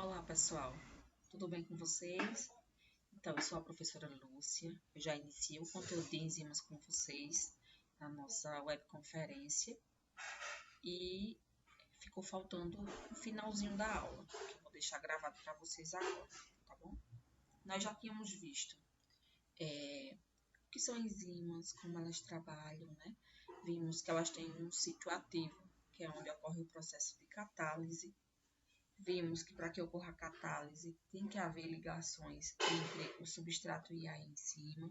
Olá, pessoal. Tudo bem com vocês? Então, eu sou a professora Lúcia. Eu já iniciei o conteúdo de enzimas com vocês na nossa webconferência e ficou faltando o finalzinho da aula, que eu vou deixar gravado para vocês agora, tá bom? Nós já tínhamos visto o que são enzimas, como elas trabalham, né? Vimos que elas têm um sítio ativo, que é onde ocorre o processo de catálise. Vimos que para que ocorra a catálise tem que haver ligações entre o substrato e a enzima.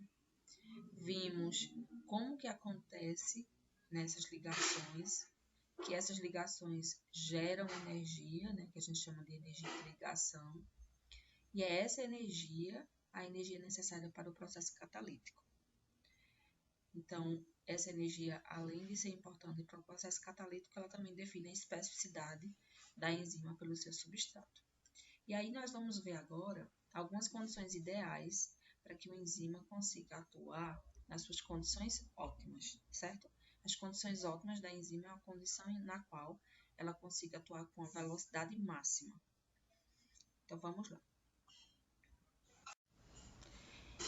Vimos como que acontece nessas ligações, que essas ligações geram energia, né, que a gente chama de energia de ligação, e é essa energia a energia necessária para o processo catalítico. Então, essa energia, além de ser importante para o processo catalítico, ela também define a especificidade da enzima pelo seu substrato. E aí nós vamos ver agora algumas condições ideais para que o enzima consiga atuar nas suas condições ótimas, certo? As condições ótimas da enzima é a condição na qual ela consiga atuar com a velocidade máxima. Então, vamos lá.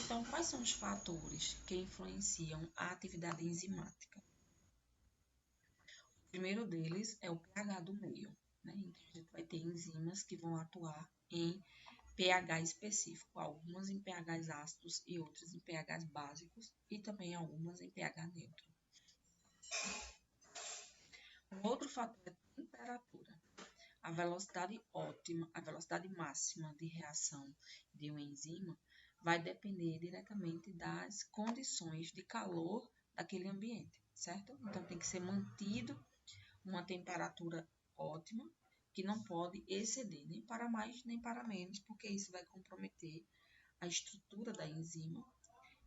Então, quais são os fatores que influenciam a atividade enzimática? O primeiro deles é o pH do meio, né? Então, a gente vai ter enzimas que vão atuar em pH específico, algumas em pHs ácidos e outras em pHs básicos e também algumas em pH neutro. Um outro fator é a temperatura. A velocidade ótima, a velocidade máxima de reação de uma enzima vai depender diretamente das condições de calor daquele ambiente, certo? Então, tem que ser mantido uma temperatura ótima, que não pode exceder nem para mais nem para menos, porque isso vai comprometer a estrutura da enzima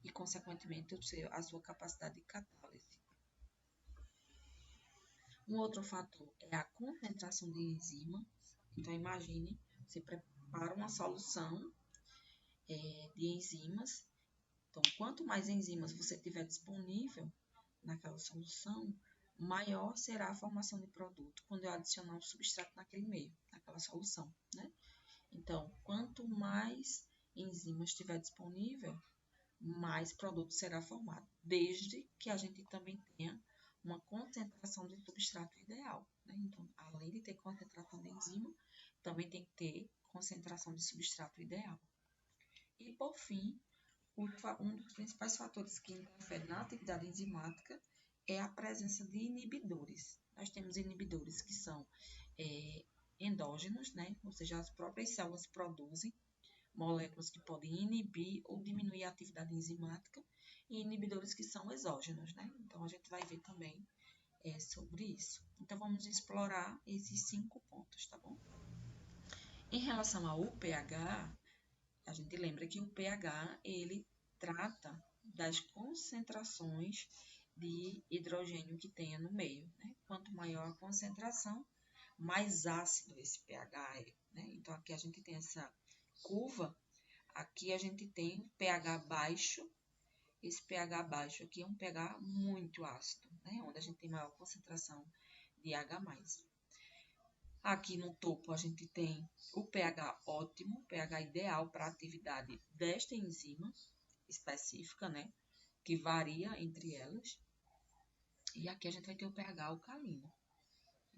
e, consequentemente, a sua capacidade de catálise. Um outro fator é a concentração de enzima. Então, imagine, você prepara uma solução de enzimas. Então, quanto mais enzimas você tiver disponível naquela solução, maior será a formação de produto quando eu adicionar o substrato naquele meio, naquela solução, né? Então, quanto mais enzimas estiver disponível, mais produto será formado, desde que a gente também tenha uma concentração de substrato ideal, né? Então, além de ter concentração de enzima, também tem que ter concentração de substrato ideal. E, por fim, um dos principais fatores que interferem na atividade enzimática é a presença de inibidores. Nós temos inibidores que são endógenos, né? Ou seja, as próprias células produzem moléculas que podem inibir ou diminuir a atividade enzimática, e inibidores que são exógenos, né? Então, a gente vai ver também sobre isso. Então, vamos explorar esses 5 pontos, tá bom? Em relação ao pH, a gente lembra que o pH, ele trata das concentrações de hidrogênio que tenha no meio, né? Quanto maior a concentração, mais ácido esse pH é, né? Então, aqui a gente tem essa curva, aqui a gente tem pH baixo, esse pH baixo aqui é um pH muito ácido, né? Onde a gente tem maior concentração de H+. Aqui no topo a gente tem o pH ótimo, pH ideal para a atividade desta enzima específica, né? Que varia entre elas. E aqui a gente vai ter o pH alcalino.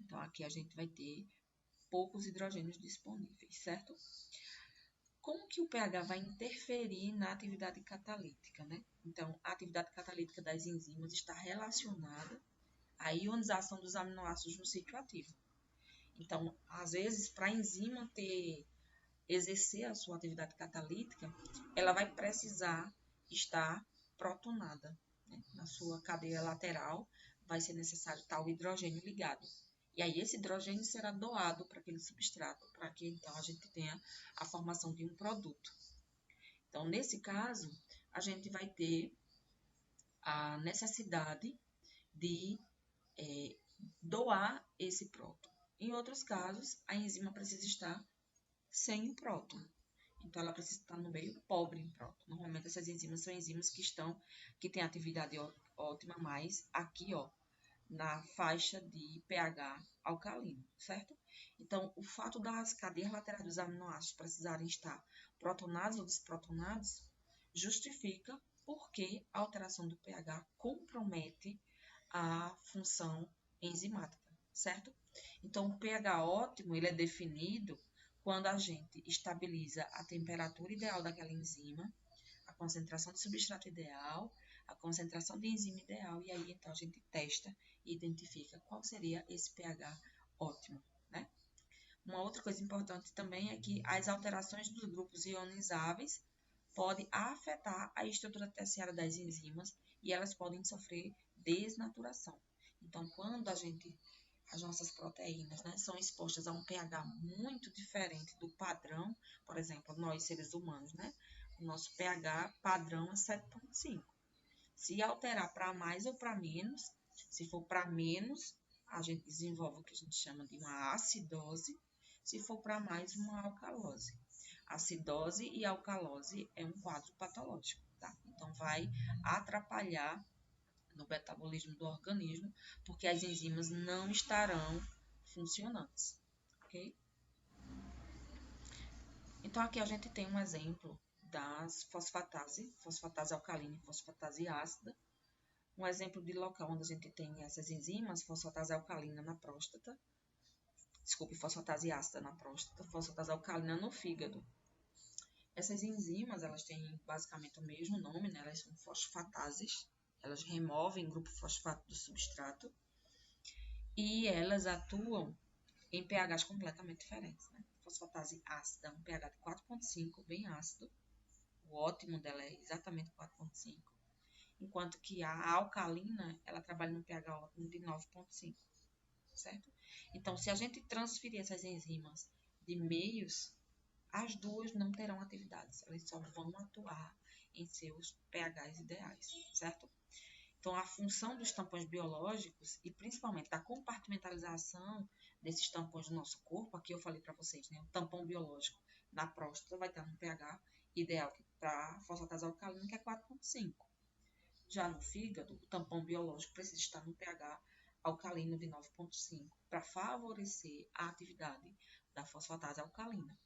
Então, aqui a gente vai ter poucos hidrogênios disponíveis, certo? Como que o pH vai interferir na atividade catalítica, né? Então, a atividade catalítica das enzimas está relacionada à ionização dos aminoácidos no sítio ativo. Então, às vezes, para a enzima exercer a sua atividade catalítica, ela vai precisar estar protonada, né? Na sua cadeia lateral vai ser necessário tal hidrogênio ligado. E aí esse hidrogênio será doado para aquele substrato, para que então a gente tenha a formação de um produto. Então, nesse caso, a gente vai ter a necessidade de doar esse próton. Em outros casos, a enzima precisa estar sem o próton. Então, ela precisa estar no meio pobre em próton. Normalmente, essas enzimas são enzimas que têm atividade ótima, mas aqui, ó, na faixa de pH alcalino, certo? Então, o fato das cadeias laterais dos aminoácidos precisarem estar protonados ou desprotonados justifica porque a alteração do pH compromete a função enzimática, certo? Então, o pH ótimo ele é definido quando a gente estabiliza a temperatura ideal daquela enzima, a concentração de substrato ideal, a concentração de enzima ideal, e aí então a gente testa e identifica qual seria esse pH ótimo, né? Uma outra coisa importante também é que as alterações dos grupos ionizáveis podem afetar a estrutura terciária das enzimas e elas podem sofrer desnaturação. Então, quando as nossas proteínas, né, são expostas a um pH muito diferente do padrão, por exemplo, nós seres humanos, né, o nosso pH padrão é 7,5. Se alterar para mais ou para menos, se for para menos, a gente desenvolve o que a gente chama de uma acidose, se for para mais, uma alcalose. Acidose e alcalose é um quadro patológico, tá? Então, vai atrapalhar no metabolismo do organismo, porque as enzimas não estarão funcionantes, ok? Então, aqui a gente tem um exemplo das fosfatase alcalina e fosfatase ácida. Um exemplo de local onde a gente tem essas enzimas, fosfatase alcalina na próstata, fosfatase ácida na próstata, fosfatase alcalina no fígado. Essas enzimas, elas têm basicamente o mesmo nome, né? Elas são fosfatases, elas removem grupo fosfato do substrato e elas atuam em pHs completamente diferentes, né? Fosfatase ácida, um pH de 4,5, bem ácido. O ótimo dela é exatamente 4,5. Enquanto que a alcalina, ela trabalha no pH ótimo de 9,5, certo? Então, se a gente transferir essas enzimas de meios, as duas não terão atividades, elas só vão atuar em seus pHs ideais, certo? Então, a função dos tampões biológicos e principalmente da compartimentalização desses tampões do nosso corpo, aqui eu falei para vocês, né? O tampão biológico na próstata vai estar no pH ideal para fosfatase alcalina, que é 4,5. Já no fígado, o tampão biológico precisa estar no pH alcalino de 9,5 para favorecer a atividade da fosfatase alcalina.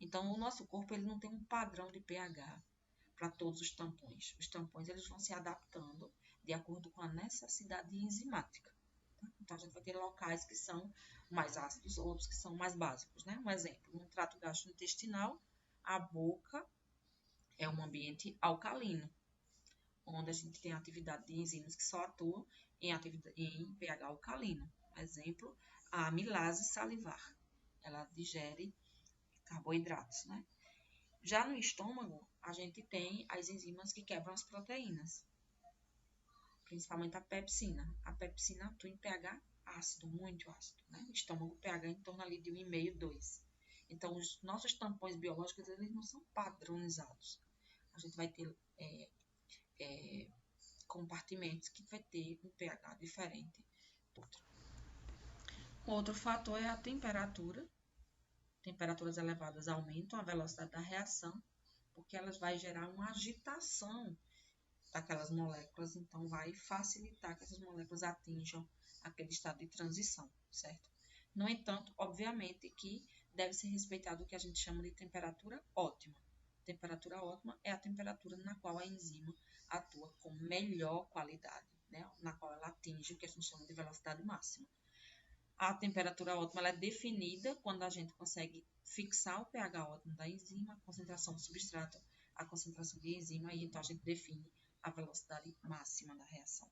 Então, o nosso corpo ele não tem um padrão de pH para todos os tampões. Os tampões eles vão se adaptando de acordo com a necessidade enzimática. Tá? Então, a gente vai ter locais que são mais ácidos, outros que são mais básicos. Né? Um exemplo, no trato gastrointestinal, a boca é um ambiente alcalino, onde a gente tem a atividade de enzimas que só atuam em pH alcalino. Exemplo, a amilase salivar. Ela digere carboidratos, né? Já no estômago, a gente tem as enzimas que quebram as proteínas, principalmente a pepsina. A pepsina atua em pH ácido, muito ácido, né? O estômago pH em torno ali de 1,5, 2. Então, os nossos tampões biológicos, eles não são padronizados. A gente vai ter compartimentos que vai ter um pH diferente do outro. Outro fator é a temperatura. Temperaturas elevadas aumentam a velocidade da reação, porque elas vão gerar uma agitação daquelas moléculas, então vai facilitar que essas moléculas atinjam aquele estado de transição, certo? No entanto, obviamente que deve ser respeitado o que a gente chama de temperatura ótima. Temperatura ótima é a temperatura na qual a enzima atua com melhor qualidade, né? Na qual ela atinge o que a gente chama de velocidade máxima. A temperatura ótima ela é definida quando a gente consegue fixar o pH ótimo da enzima, a concentração do substrato, a concentração de enzima, e então a gente define a velocidade máxima da reação.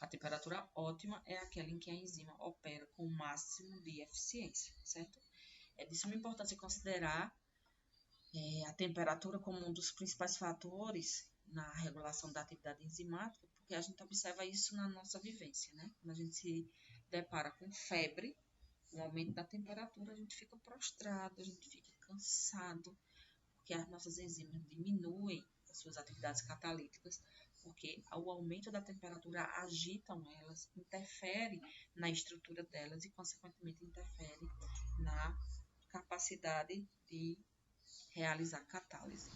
A temperatura ótima é aquela em que a enzima opera com o máximo de eficiência, certo? É de suma importância considerar a temperatura como um dos principais fatores na regulação da atividade enzimática, porque a gente observa isso na nossa vivência, né? Quando a gente se depara com febre, um aumento da temperatura, a gente fica prostrado, a gente fica cansado, porque as nossas enzimas diminuem as suas atividades catalíticas, porque o aumento da temperatura agitam elas, interfere na estrutura delas e, consequentemente, interfere na capacidade de realizar catálise.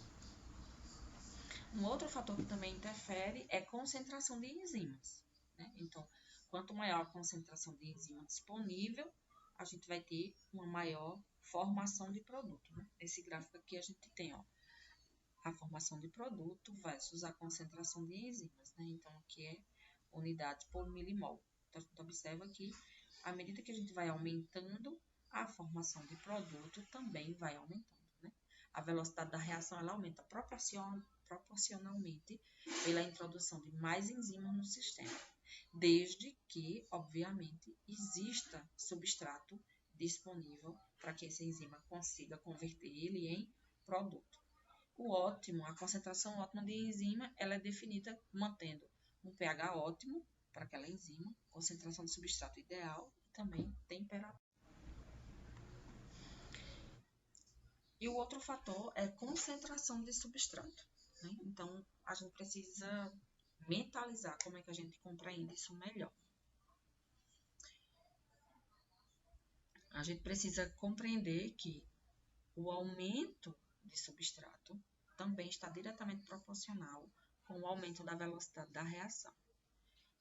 Um outro fator que também interfere é a concentração de enzimas. né? Então, quanto maior a concentração de enzima disponível, a gente vai ter uma maior formação de produto, né? Nesse gráfico aqui a gente tem, ó, a formação de produto versus a concentração de enzimas, né? Então, aqui é unidades por milimol. Então, a gente observa que, à medida que a gente vai aumentando, a formação de produto também vai aumentando, né? A velocidade da reação, ela aumenta proporcionalmente pela introdução de mais enzimas no sistema, desde que, obviamente, exista substrato disponível para que essa enzima consiga converter ele em produto. A concentração ótima de enzima, ela é definida mantendo um pH ótimo para aquela enzima, concentração de substrato ideal e também temperatura. E o outro fator é concentração de substrato, né? Então, a gente precisa mentalizar como é que a gente compreende isso melhor. A gente precisa compreender que o aumento de substrato também está diretamente proporcional com o aumento da velocidade da reação.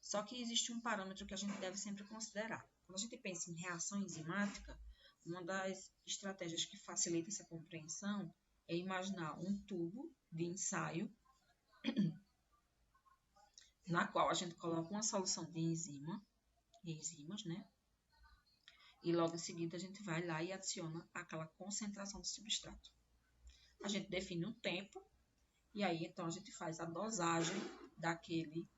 Só que existe um parâmetro que a gente deve sempre considerar. Quando a gente pensa em reação enzimática, uma das estratégias que facilita essa compreensão é imaginar um tubo de ensaio na qual a gente coloca uma solução de enzimas, né? E logo em seguida a gente vai lá e adiciona aquela concentração de substrato. A gente define um tempo e aí então a gente faz a dosagem daquele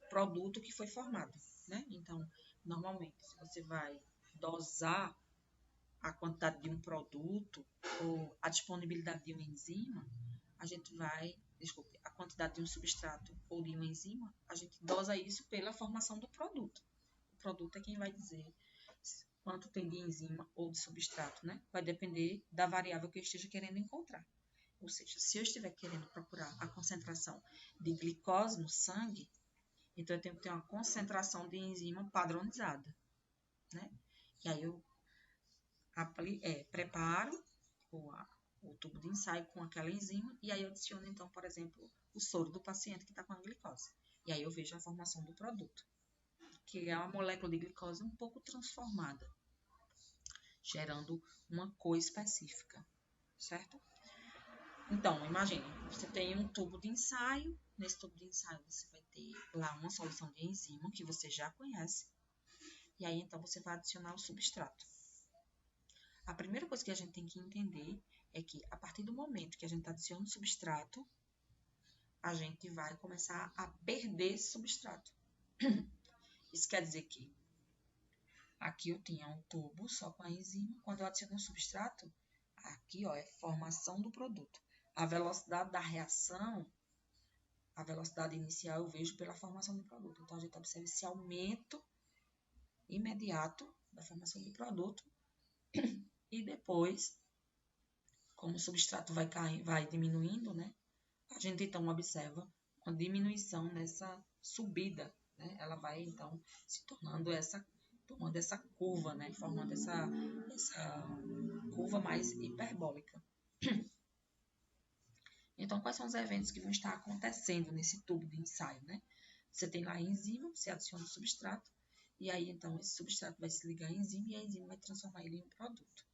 produto que foi formado, né? Então, normalmente, se você vai dosar a quantidade de um produto ou a disponibilidade de uma enzima, a quantidade de um substrato ou de uma enzima, a gente dosa isso pela formação do produto. O produto é quem vai dizer quanto tem de enzima ou de substrato, né? Vai depender da variável que eu esteja querendo encontrar. Ou seja, se eu estiver querendo procurar a concentração de glicose no sangue, então eu tenho que ter uma concentração de enzima padronizada, né? E aí eu preparo o tubo de ensaio com aquela enzima e aí eu adiciono, então, por exemplo, o soro do paciente que está com a glicose. E aí eu vejo a formação do produto, que é uma molécula de glicose um pouco transformada, gerando uma cor específica, certo? Então, imagine, você tem um tubo de ensaio, nesse tubo de ensaio você vai ter lá uma solução de enzima que você já conhece, e aí então você vai adicionar o substrato. A primeira coisa que a gente tem que entender é que a partir do momento que a gente adiciona o substrato, a gente vai começar a perder esse substrato. Isso quer dizer que aqui eu tinha um tubo só com a enzima, quando eu adiciono o substrato, aqui ó, é formação do produto. A velocidade da reação, a velocidade inicial eu vejo pela formação do produto. Então, a gente observa esse aumento imediato da formação do produto e depois, como o substrato vai diminuindo, né? A gente então observa uma diminuição nessa subida, né? Ela vai então se tomando essa curva, né? Formando essa curva mais hiperbólica. Então, quais são os eventos que vão estar acontecendo nesse tubo de ensaio, né? Você tem lá a enzima, você adiciona o substrato, e aí, então, esse substrato vai se ligar à enzima e a enzima vai transformar ele em um produto.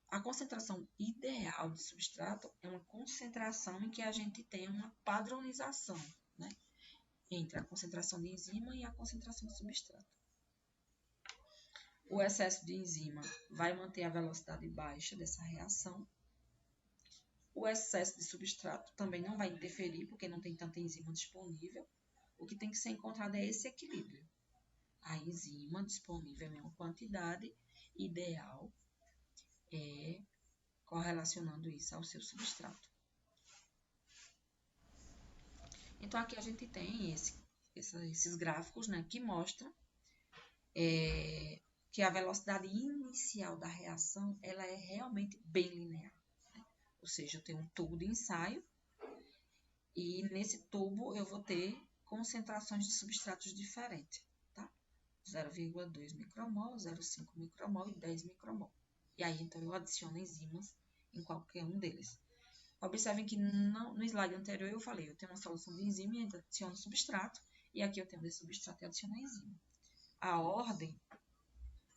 A concentração ideal de substrato é uma concentração em que a gente tem uma padronização, né? Entre a concentração de enzima e a concentração de substrato. O excesso de enzima vai manter a velocidade baixa dessa reação. O excesso de substrato também não vai interferir, porque não tem tanta enzima disponível. O que tem que ser encontrado é esse equilíbrio. A enzima disponível em uma quantidade ideal, correlacionando isso ao seu substrato. Então, aqui a gente tem esses gráficos, né, que mostram que a velocidade inicial da reação ela é realmente bem linear. Ou seja, eu tenho um tubo de ensaio e nesse tubo eu vou ter concentrações de substratos diferentes, tá? 0,2 micromol, 0,5 micromol e 10 micromol. E aí, então, eu adiciono enzimas em qualquer um deles. Observem que no slide anterior eu falei, eu tenho uma solução de enzima e adiciono substrato, e aqui eu tenho esse substrato e adiciono a enzima. A ordem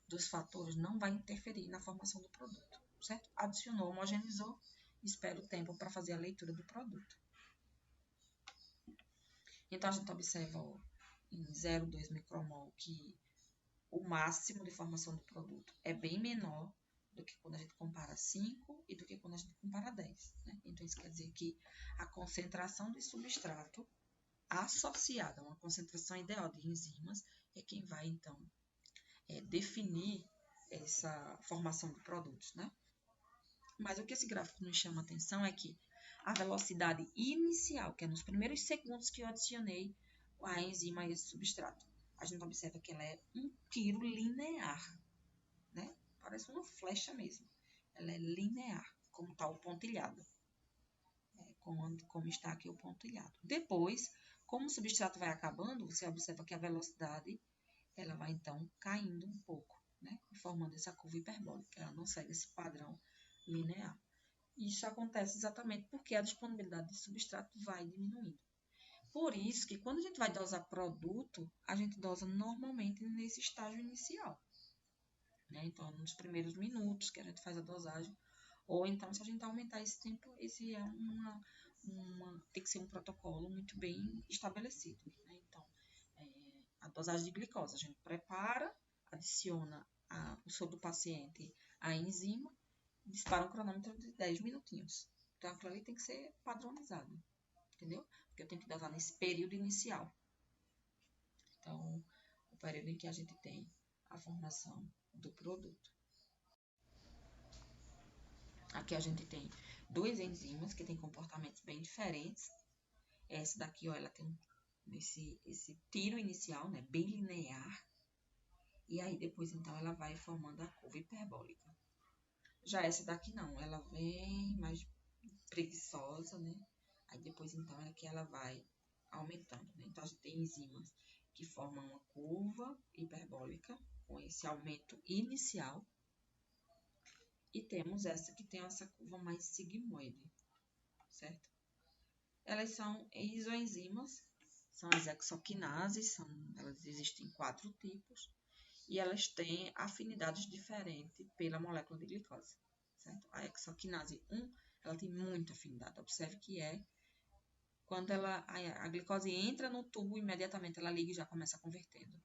dos fatores não vai interferir na formação do produto, certo? Adicionou, homogeneizou, espera o tempo para fazer a leitura do produto. Então, a gente observa em 0,2 micromol que o máximo de formação do produto é bem menor do que quando a gente compara 5 e do que quando a gente compara 10. Né? Então, isso quer dizer que a concentração de substrato associada a uma concentração ideal de enzimas é quem vai, então, definir essa formação de produtos, né? Mas o que esse gráfico nos chama a atenção é que a velocidade inicial, que é nos primeiros segundos que eu adicionei a enzima a esse substrato, a gente observa que ela é um tiro linear, né? Parece uma flecha mesmo. Ela é linear, como está o pontilhado. Como está aqui o pontilhado. Depois, como o substrato vai acabando, você observa que a velocidade ela vai, então, caindo um pouco, né? Formando essa curva hiperbólica. Ela não segue esse padrão linear. Isso acontece exatamente porque a disponibilidade de substrato vai diminuindo. Por isso que quando a gente vai dosar produto, a gente dosa normalmente nesse estágio inicial. Né? Então, nos primeiros minutos que a gente faz a dosagem. Ou então, se a gente aumentar esse tempo, esse é tem que ser um protocolo muito bem estabelecido. Né? Então, a dosagem de glicose, a gente prepara, adiciona o soro do paciente a enzima, dispara um cronômetro de 10 minutinhos. Então, aquilo ali tem que ser padronizado, entendeu? Porque eu tenho que dosar nesse período inicial. Então, o período em que a gente tem a formação do produto. Aqui a gente tem duas enzimas que têm comportamentos bem diferentes. Essa daqui, ó, ela tem esse tiro inicial, né, bem linear. E aí, depois, então, ela vai formando a curva hiperbólica. Já essa daqui não, ela vem mais preguiçosa, né? Aí depois, então, é que ela vai aumentando, né? Então, a gente tem enzimas que formam uma curva hiperbólica com esse aumento inicial. E temos essa que tem essa curva mais sigmoide, certo? Elas são isoenzimas, são as hexoquinases, elas existem em 4 tipos. E elas têm afinidades diferentes pela molécula de glicose, certo? A hexoquinase 1, ela tem muita afinidade. Observe que quando a glicose entra no tubo, imediatamente ela liga e já começa convertendo.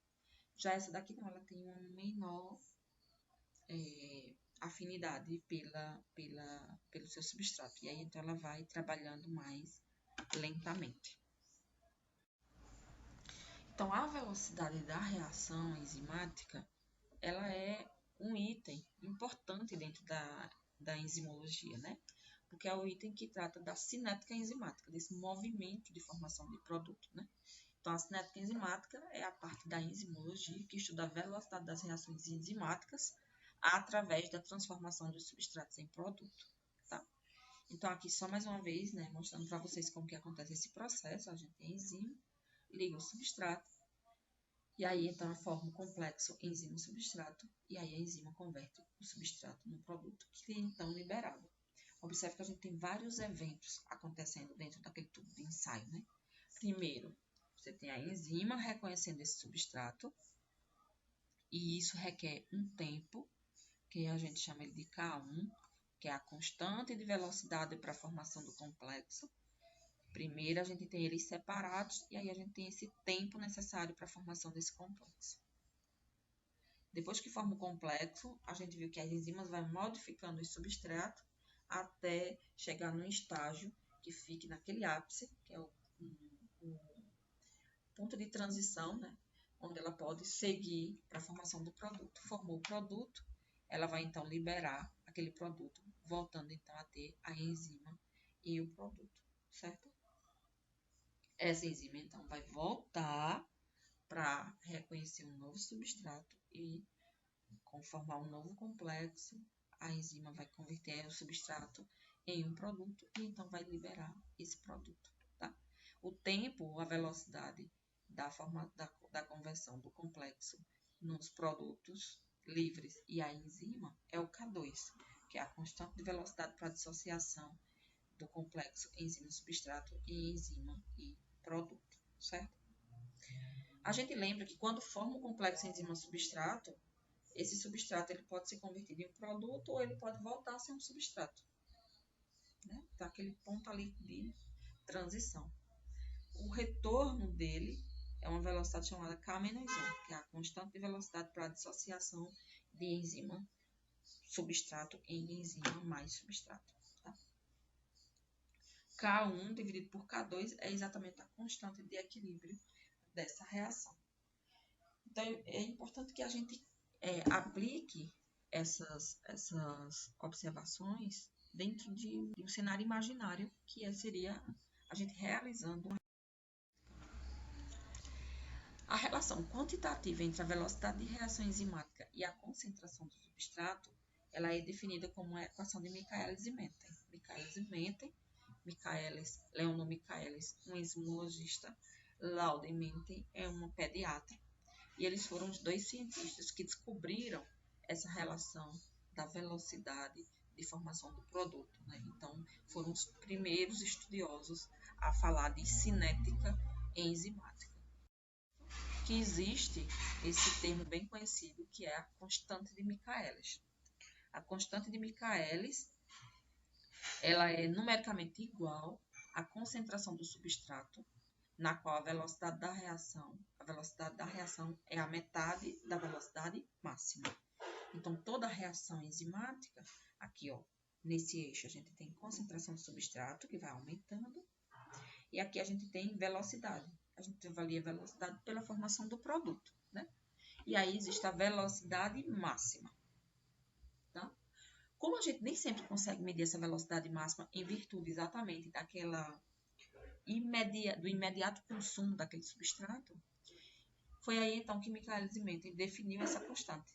Já essa daqui não, ela tem uma menor afinidade pelo seu substrato. E aí, então, ela vai trabalhando mais lentamente. Então, a velocidade da reação enzimática, ela é um item importante dentro da enzimologia, né? Porque é o item que trata da cinética enzimática, desse movimento de formação de produto, né? Então, a cinética enzimática é a parte da enzimologia que estuda a velocidade das reações enzimáticas através da transformação dos substratos em produto, tá? Então, aqui só mais uma vez, né, mostrando para vocês como que acontece esse processo. A gente tem a enzima, liga o substrato, e aí, então, forma o complexo enzima-substrato, e aí a enzima converte o substrato num produto que é, então, liberado. Observe que a gente tem vários eventos acontecendo dentro daquele tubo de ensaio, né? Primeiro, você tem a enzima reconhecendo esse substrato, e isso requer um tempo, que a gente chama de K1, que é a constante de velocidade para a formação do complexo. Primeiro, a gente tem eles separados e aí a gente tem esse tempo necessário para a formação desse complexo. Depois que forma o complexo, a gente viu que as enzimas vão modificando o substrato até chegar num estágio que fique naquele ápice, que é o ponto de transição, né? Onde ela pode seguir para a formação do produto. Formou o produto, ela vai então liberar aquele produto, voltando então a ter a enzima e o produto, certo? Essa enzima, então, vai voltar para reconhecer um novo substrato e conformar um novo complexo. A enzima vai converter o substrato em um produto e, então, vai liberar esse produto, tá? O tempo, a velocidade da conversão do complexo nos produtos livres e a enzima é o K2, que é a constante de velocidade para dissociação do complexo enzima-substrato e enzima e produto, certo? A gente lembra que quando forma um complexo enzima-substrato, esse substrato ele pode ser convertido em um produto ou ele pode voltar a ser um substrato. Né? Tá aquele ponto ali de transição. O retorno dele é uma velocidade chamada K-1, que é a constante de velocidade para a dissociação de enzima substrato em enzima mais substrato. Tá? K1 dividido por K2 é exatamente a constante de equilíbrio dessa reação. Então, é importante que a gente aplique essas observações dentro de um cenário imaginário, que seria a gente realizando a relação quantitativa entre a velocidade de reação enzimática e a concentração do substrato. Ela é definida como a equação de Michaelis e Menten. Leonor Michaelis, um enzimologista, Laude Menten é uma pediatra. E eles foram os dois cientistas que descobriram essa relação da velocidade de formação do produto. Né? Então, foram os primeiros estudiosos a falar de cinética enzimática. Que existe esse termo bem conhecido, que é a constante de Michaelis. A constante de Michaelis, ela é numericamente igual à concentração do substrato, na qual a velocidade da reação é a metade da velocidade máxima. Então, toda reação enzimática, aqui, ó, nesse eixo, a gente tem concentração do substrato, que vai aumentando, e aqui a gente tem velocidade. A gente avalia a velocidade pela formação do produto, né? E aí existe a velocidade máxima, tá? Como a gente nem sempre consegue medir essa velocidade máxima em virtude exatamente do imediato consumo daquele substrato, foi aí então que Michaelis e Menten definiu essa constante,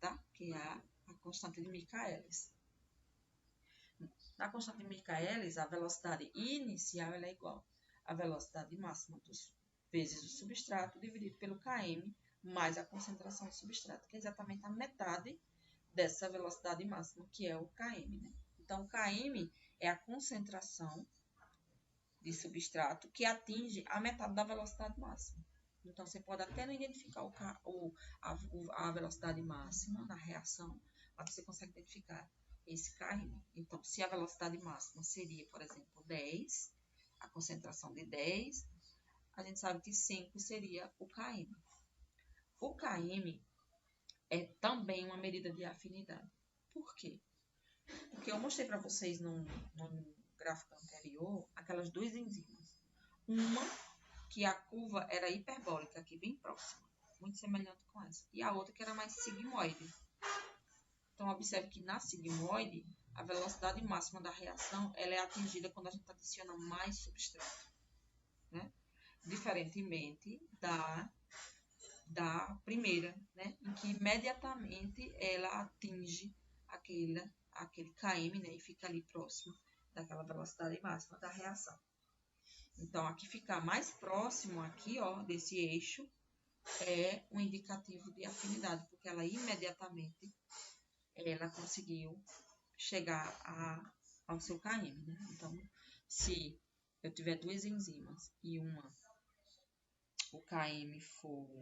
tá? Que é a constante de Michaelis. Na constante de Michaelis, a velocidade inicial ela é igual à velocidade máxima vezes o substrato dividido pelo Km mais a concentração do substrato, que é exatamente a metade dessa velocidade máxima, que é o Km. Né? Então, o Km é a concentração de substrato que atinge a metade da velocidade máxima. Então, você pode até não identificar a velocidade máxima na reação, mas você consegue identificar esse Km. Então, se a velocidade máxima seria, por exemplo, 10, a concentração de 10, a gente sabe que 5 seria o Km. O Km é também uma medida de afinidade. Por quê? Porque eu mostrei para vocês no gráfico anterior aquelas duas enzimas. Uma que a curva era hiperbólica, aqui bem próxima, muito semelhante com essa. E a outra que era mais sigmoide. Então, observe que na sigmoide, a velocidade máxima da reação ela é atingida quando a gente adiciona mais substrato. Né? Diferentemente da primeira, né? Em que imediatamente ela atinge aquele Km, né? E fica ali próximo daquela velocidade máxima da reação. Então, aqui ficar mais próximo aqui, ó, desse eixo é um indicativo de afinidade, porque ela imediatamente ela conseguiu chegar ao seu Km, né? Então, se eu tiver duas enzimas e o Km for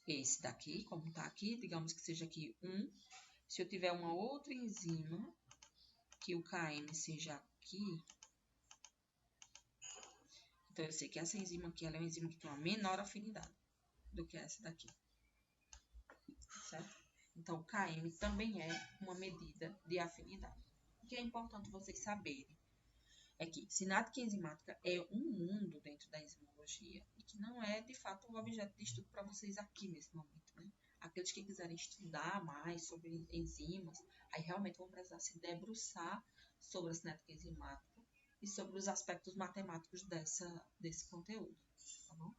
esse daqui, como está aqui, digamos que seja aqui 1. Se eu tiver uma outra enzima, que o Km seja aqui, então eu sei que essa enzima aqui ela é uma enzima que tem uma menor afinidade do que essa daqui. Certo? Então, o Km também é uma medida de afinidade. O que é importante vocês saberem é que cinética enzimática é um mundo dentro da enzimologia e que não é, de fato, um objeto de estudo para vocês aqui nesse momento, né? Aqueles que quiserem estudar mais sobre enzimas, aí realmente vão precisar se debruçar sobre a cinética enzimática e sobre os aspectos matemáticos desse conteúdo, tá bom?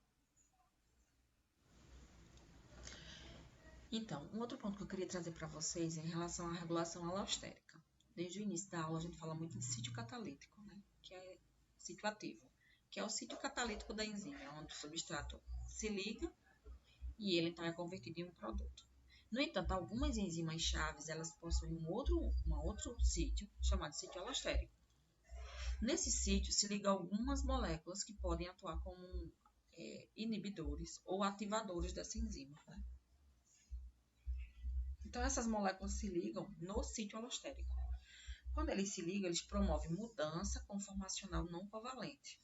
Então, um outro ponto que eu queria trazer para vocês é em relação à regulação alostérica. Desde o início da aula, a gente fala muito em sítio catalítico, né? Que é sítio ativo, que é o sítio catalítico da enzima, onde o substrato se liga e ele então é convertido em um produto. No entanto, algumas enzimas chaves, elas possuem um outro sítio, chamado sítio alostérico. Nesse sítio se ligam algumas moléculas que podem atuar como inibidores ou ativadores dessa enzima, né? Então, essas moléculas se ligam no sítio alostérico. Quando eles se ligam, eles promovem mudança conformacional não covalente.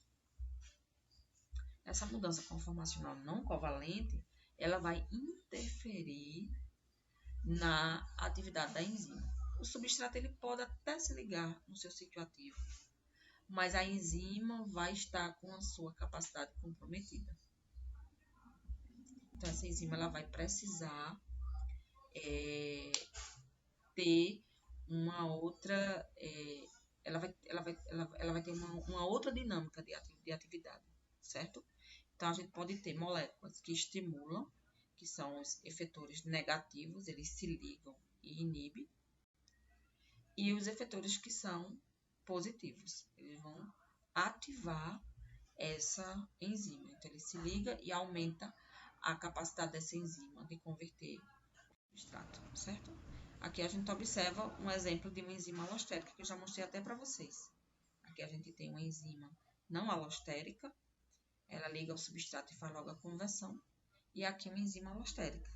Essa mudança conformacional não covalente, ela vai interferir na atividade da enzima. O substrato ele pode até se ligar no seu sítio ativo, mas a enzima vai estar com a sua capacidade comprometida. Então, essa enzima ela vai precisar ter uma outra, ela vai ter uma outra dinâmica de atividade, certo? Então, a gente pode ter moléculas que estimulam, que são os efetores negativos, eles se ligam e inibem, e os efetores que são positivos, eles vão ativar essa enzima. Então, ele se liga e aumenta a capacidade dessa enzima de converter o substrato, certo? Aqui a gente observa um exemplo de uma enzima alostérica que eu já mostrei até para vocês. Aqui a gente tem uma enzima não alostérica, ela liga ao substrato e faz logo a conversão. E aqui uma enzima alostérica,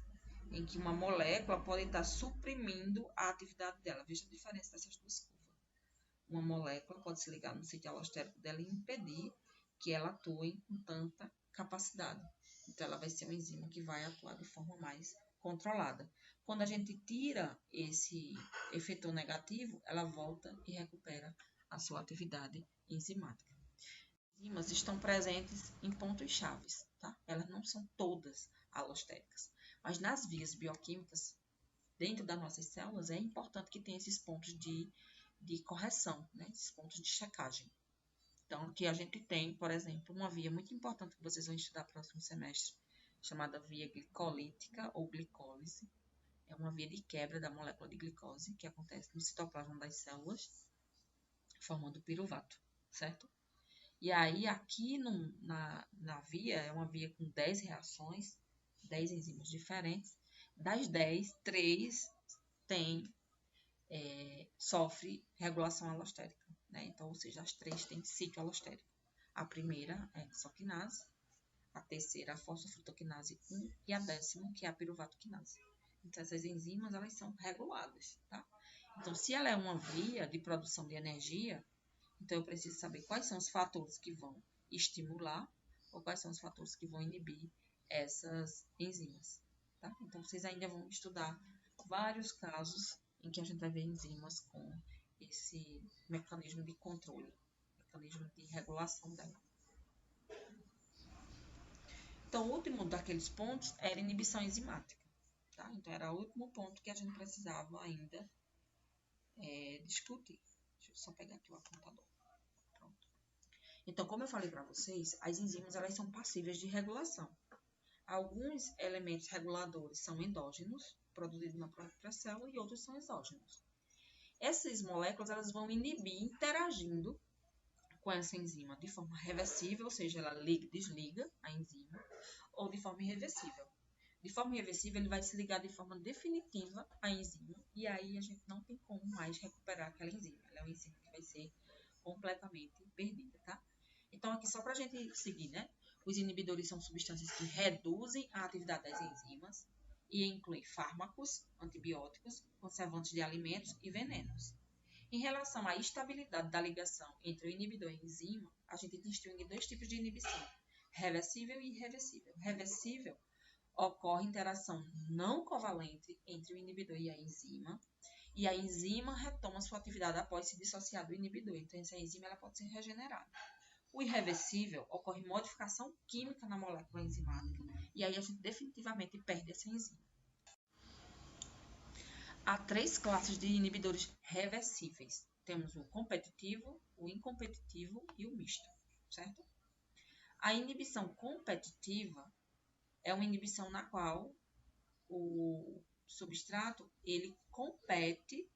em que uma molécula pode estar suprimindo a atividade dela. Veja a diferença dessas duas curvas. Uma molécula pode se ligar no sítio alostérico dela e impedir que ela atue com tanta capacidade. Então, ela vai ser uma enzima que vai atuar de forma mais controlada. Quando a gente tira esse efetor negativo, ela volta e recupera a sua atividade enzimática. As enzimas estão presentes em pontos chaves, tá? Elas não são todas alostéricas, mas nas vias bioquímicas, dentro das nossas células, é importante que tenha esses pontos de correção, né? Esses pontos de checagem. Então, aqui a gente tem, por exemplo, uma via muito importante que vocês vão estudar no próximo semestre, chamada via glicolítica ou glicólise. É uma via de quebra da molécula de glicose que acontece no citoplasma das células, formando piruvato, certo? E aí, aqui na via, é uma via com 10 reações, 10 enzimas diferentes. Das 10, 3 sofre regulação alostérica, né? Então, ou seja, as 3 têm sítio alostérico. A primeira é a hexoquinase, a terceira a fosfofrutoquinase 1 e a 10ª, que é a piruvatoquinase. Então, essas enzimas, elas são reguladas, tá? Então, se ela é uma via de produção de energia, então eu preciso saber quais são os fatores que vão estimular ou quais são os fatores que vão inibir essas enzimas, tá? Então, vocês ainda vão estudar vários casos em que a gente vai ver enzimas com esse mecanismo de controle, mecanismo de regulação dela. Então, o último daqueles pontos era inibição enzimática, tá? Então, era o último ponto que a gente precisava ainda discutir. Deixa eu só pegar aqui o apontador. Pronto. Então, como eu falei para vocês, as enzimas elas são passíveis de regulação. Alguns elementos reguladores são endógenos, produzidos na própria célula, e outros são exógenos. Essas moléculas elas vão inibir interagindo com essa enzima de forma reversível, ou seja, ela desliga a enzima, ou de forma irreversível. De forma irreversível, ele vai se ligar de forma definitiva à enzima, e aí a gente não tem como mais recuperar aquela enzima. Ela é uma enzima que vai ser completamente perdida, tá? Então, aqui só para a gente seguir, né? Os inibidores são substâncias que reduzem a atividade das enzimas e incluem fármacos, antibióticos, conservantes de alimentos e venenos. Em relação à estabilidade da ligação entre o inibidor e a enzima, a gente distingue dois tipos de inibição, reversível e irreversível. Reversível ocorre interação não covalente entre o inibidor e a enzima retoma sua atividade após se dissociar do inibidor. Então, essa enzima ela pode ser regenerada. O irreversível ocorre modificação química na molécula enzimática e aí a gente definitivamente perde essa enzima. Há 3 classes de inibidores reversíveis. Temos o competitivo, o incompetitivo e o misto, certo? A inibição competitiva é uma inibição na qual o substrato ele compete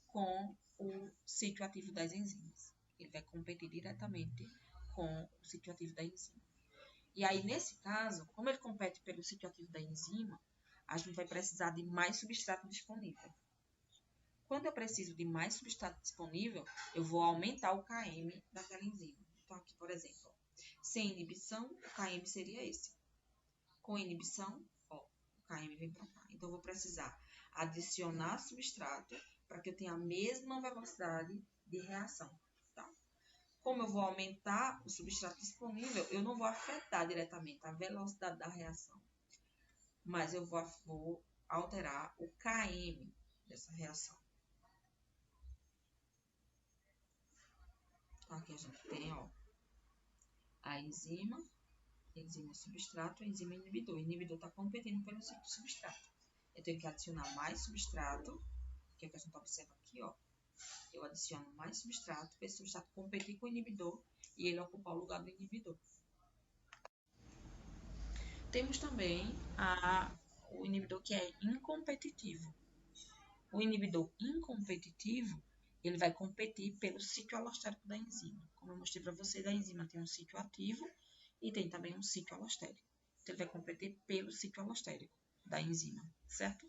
com o sítio ativo das enzimas. Ele vai competir diretamente com o sítio ativo da enzima. E aí, nesse caso, como ele compete pelo sítio ativo da enzima, a gente vai precisar de mais substrato disponível. Quando eu preciso de mais substrato disponível, eu vou aumentar o Km daquela enzima. Então, aqui, por exemplo, Sem inibição, o KM seria esse. Com inibição, ó, o KM vem para cá. Então, eu vou precisar adicionar substrato para que eu tenha a mesma velocidade de reação, tá? Como eu vou aumentar o substrato disponível, eu não vou afetar diretamente a velocidade da reação, mas eu vou alterar o KM dessa reação. Então, aqui a gente tem, ó, a enzima substrato, a enzima inibidor. O inibidor está competindo pelo substrato. Eu tenho que adicionar mais substrato, que é o que a gente observa aqui, ó. Eu adiciono mais substrato para esse substrato competir com o inibidor e ele ocupar o lugar do inibidor. Temos também o inibidor que é incompetitivo. O inibidor incompetitivo, ele vai competir pelo sítio alostérico da enzima. Como eu mostrei para vocês, a enzima tem um sítio ativo e tem também um sítio alostérico. Então, ele vai competir pelo sítio alostérico da enzima, certo?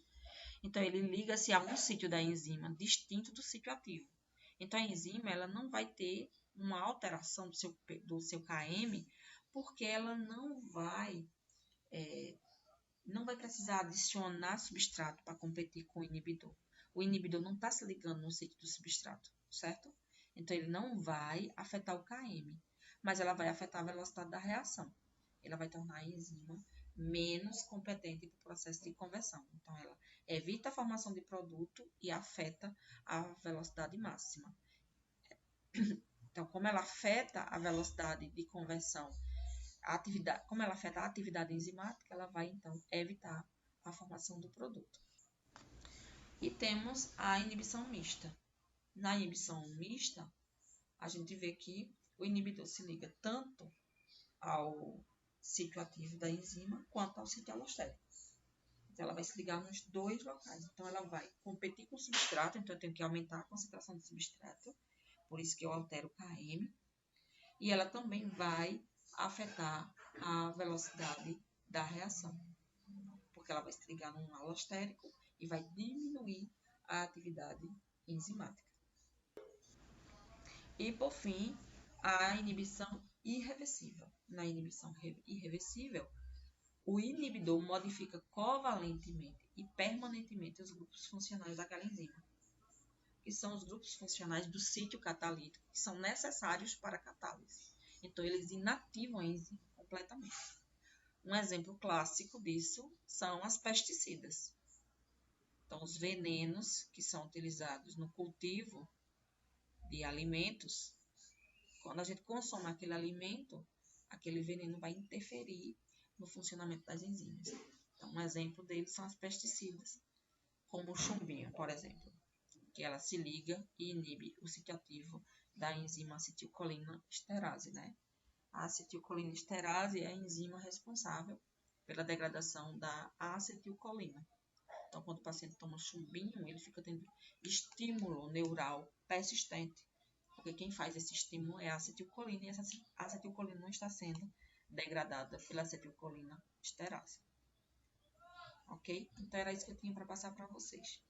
Então, ele liga-se a um sítio da enzima distinto do sítio ativo. Então, a enzima ela não vai ter uma alteração do seu KM, porque ela não vai precisar adicionar substrato para competir com o inibidor. O inibidor não está se ligando no sítio do substrato, certo? Então, ele não vai afetar o KM, mas ela vai afetar a velocidade da reação. Ela vai tornar a enzima menos competente para o processo de conversão. Então, ela evita a formação de produto e afeta a velocidade máxima. Então, como ela afeta a velocidade de conversão, como ela afeta a atividade enzimática, ela vai, então, evitar a formação do produto. E temos a inibição mista. Na inibição mista, a gente vê que o inibidor se liga tanto ao sítio ativo da enzima quanto ao sítio alostérico. Então, ela vai se ligar nos dois locais. Então, ela vai competir com o substrato, então eu tenho que aumentar a concentração de substrato, por isso que eu altero o KM. E ela também vai afetar a velocidade da reação, porque ela vai se ligar num alostérico e vai diminuir a atividade enzimática. E, por fim, a inibição irreversível. Na inibição irreversível, o inibidor modifica covalentemente e permanentemente os grupos funcionais daquela enzima, que são os grupos funcionais do sítio catalítico, que são necessários para a catálise. Então, eles inativam a enzima completamente. Um exemplo clássico disso são as pesticidas. Então, os venenos que são utilizados no cultivo de alimentos, quando a gente consome aquele alimento, aquele veneno vai interferir no funcionamento das enzimas. Então, um exemplo deles são as pesticidas, como o chumbinho, por exemplo, que ela se liga e inibe o sítio ativo da enzima acetilcolina esterase, né? A acetilcolina esterase é a enzima responsável pela degradação da acetilcolina. Então, quando o paciente toma chumbinho, ele fica tendo estímulo neural persistente, porque quem faz esse estímulo é a acetilcolina, e essa acetilcolina não está sendo degradada pela acetilcolina esterase. Ok? Então, era isso que eu tinha para passar para vocês.